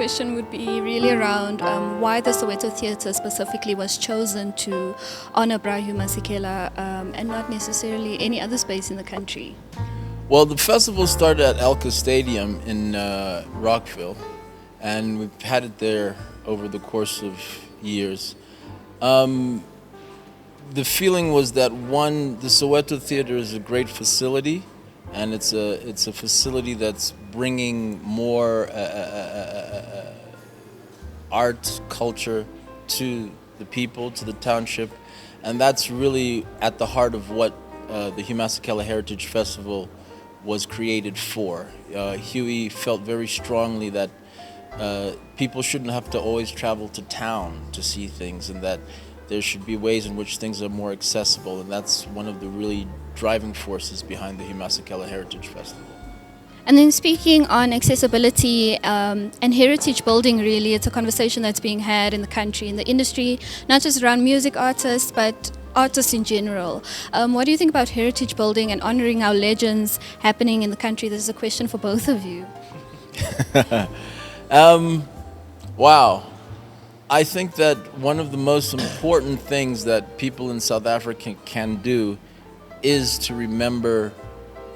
question would be really around why the Soweto Theatre specifically was chosen to honor Hugh Masekela and not necessarily any other space in the country. Well, the festival started at Elka Stadium in Rockville, and we've had it there over the course of years. The feeling was that the Soweto Theatre is a great facility, and it's a facility that's bringing more art, culture to the people, to the township, and that's really at the heart of what the Hugh Masekela Heritage Festival was created for. Huey felt very strongly that people shouldn't have to always travel to town to see things, and that there should be ways in which things are more accessible, and that's one of the really driving forces behind the Hugh Masekela Heritage Festival. And then speaking on accessibility and heritage building, really, it's a conversation that's being had in the country, in the industry, not just around music artists, but artists in general. What do you think about heritage building and honoring our legends happening in the country? This is a question for both of you. Wow. I think that one of the most important things that people in South Africa can do is to remember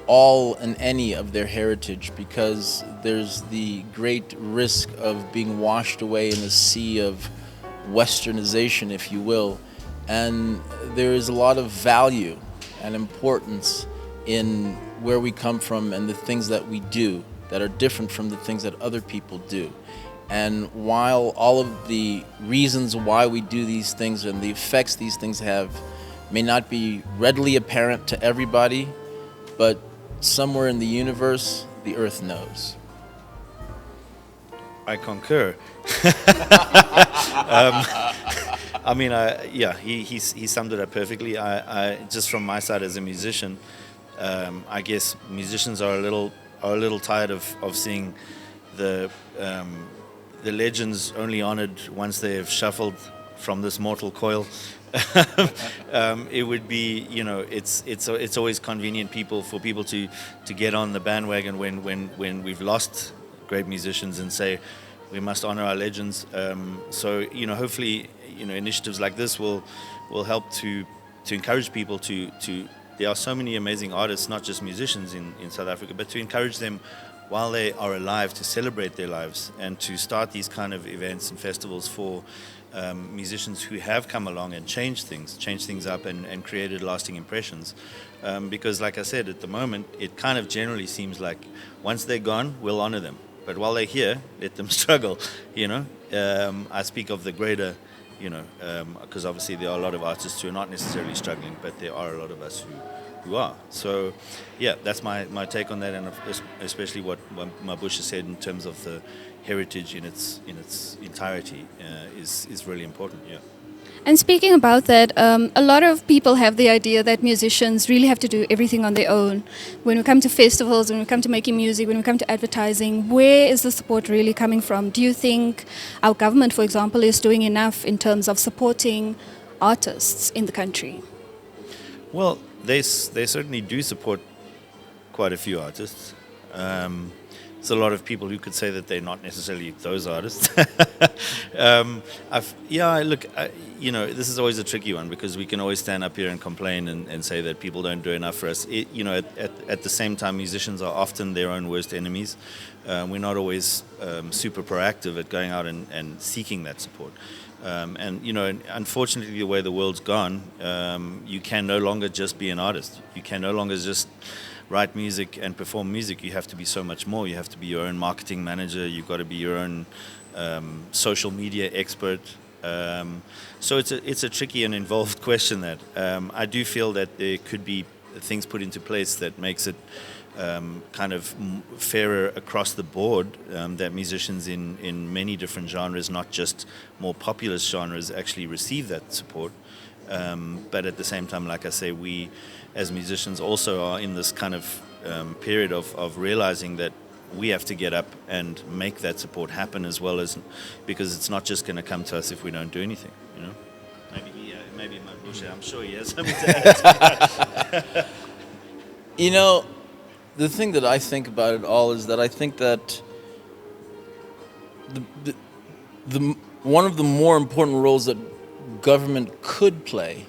all and any of their heritage, because there's the great risk of being washed away in a sea of westernization, if you will. And there is a lot of value and importance in where we come from and the things that we do that are different from the things that other people do. And while all of the reasons why we do these things and the effects these things have may not be readily apparent to everybody, but somewhere in the universe, the earth knows. I concur. I mean, he summed it up perfectly. I just from my side as a musician, I guess musicians are a little tired of seeing the legends only honored once they have shuffled from this mortal coil. It would be, it's always convenient for people to get on the bandwagon when we've lost great musicians and say we must honor our legends. So hopefully initiatives like this will help to encourage people to. There are so many amazing artists, not just musicians in South Africa, but to encourage them while they are alive to celebrate their lives and to start these kind of events and festivals for musicians who have come along and changed things up and created lasting impressions. Because like I said, at the moment, it kind of generally seems like once they're gone, we'll honor them. But while they're here, let them struggle, I speak of the greater, because obviously there are a lot of artists who are not necessarily struggling, but there are a lot of us who are. So, yeah, that's my take on that, and especially what Mabush has said in terms of the heritage in its entirety is really important. Yeah. And speaking about that, a lot of people have the idea that musicians really have to do everything on their own. When we come to festivals, when we come to making music, when we come to advertising, where is the support really coming from? Do you think our government, for example, is doing enough in terms of supporting artists in the country? Well, they certainly do support quite a few artists. There's a lot of people who could say that they're not necessarily those artists. This is always a tricky one, because we can always stand up here and complain and say that people don't do enough for us. At the same time, musicians are often their own worst enemies. We're not always super proactive at going out and seeking that support. Unfortunately, the way the world's gone, you can no longer just be an artist. You can no longer just write music and perform music. You have to be so much more. You have to be your own marketing manager. You've got to be your own social media expert. So it's a tricky and involved question. That I do feel that there could be things put into place that makes it kind of fairer across the board, that musicians in many different genres, not just more populous genres, actually receive that support. But at the same time, like I say, we as musicians also are in this kind of period of realizing that we have to get up and make that support happen as well, as because it's not just going to come to us if we don't do anything. Maybe Mabush, I'm sure he has something to add. The thing that I think about it all is that I think that the one of the more important roles that government could play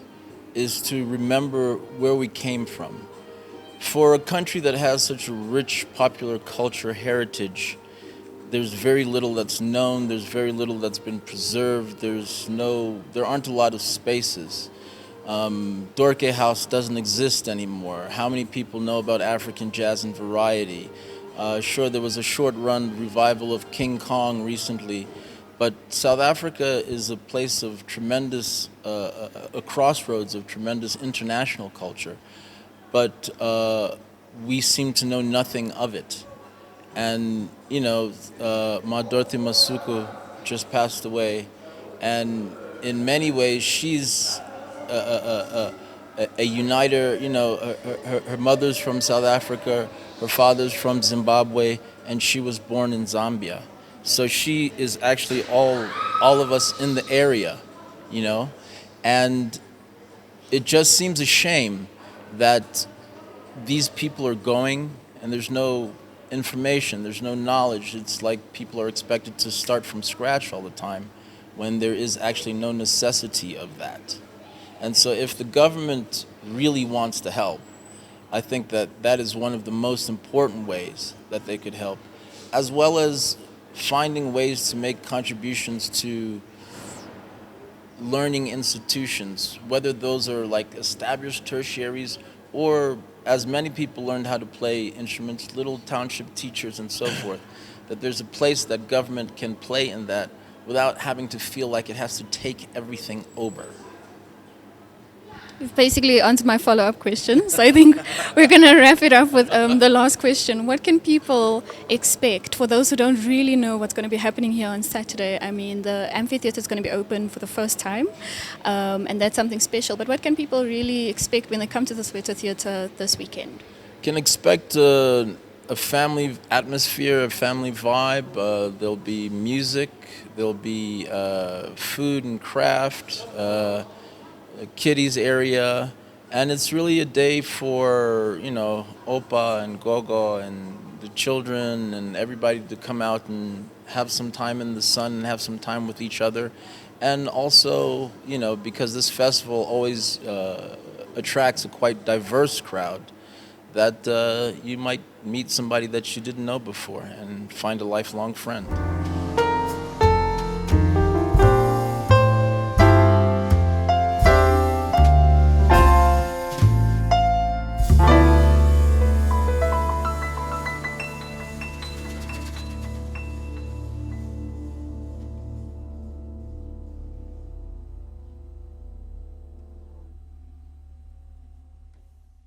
is to remember where we came from. For a country that has such a rich popular culture heritage, there's very little that's known, there's very little that's been preserved, there aren't a lot of spaces. Dorke House doesn't exist anymore. How many people know about African jazz and variety? Sure, there was a short-run revival of King Kong recently, but South Africa is a place of tremendous, a crossroads of tremendous international culture. But we seem to know nothing of it. And, Ma Dorothy Masuku just passed away, and in many ways she's a uniter. Her mother's from South Africa, her father's from Zimbabwe, and she was born in Zambia. So she is actually all of us in the area, and it just seems a shame that these people are going and there's no information, there's no knowledge. It's like people are expected to start from scratch all the time when there is actually no necessity of that. And so if the government really wants to help, I think that is one of the most important ways that they could help, as well as finding ways to make contributions to learning institutions, whether those are like established tertiaries or, as many people learned how to play instruments, little township teachers and so forth, that there's a place that government can play in that without having to feel like it has to take everything over. You've basically answered my follow-up question, so I think we're going to wrap it up with the last question. What can people expect for those who don't really know what's going to be happening here on Saturday? I mean, the amphitheater is going to be open for the first time, and that's something special. But what can people really expect when they come to the Soweto Theatre this weekend? Can expect a family atmosphere, a family vibe. There'll be music, there'll be food and craft, kiddies area, and it's really a day for Opa and Gogo and the children and everybody to come out and have some time in the sun and have some time with each other. And also, because this festival always attracts a quite diverse crowd, that you might meet somebody that you didn't know before and find a lifelong friend.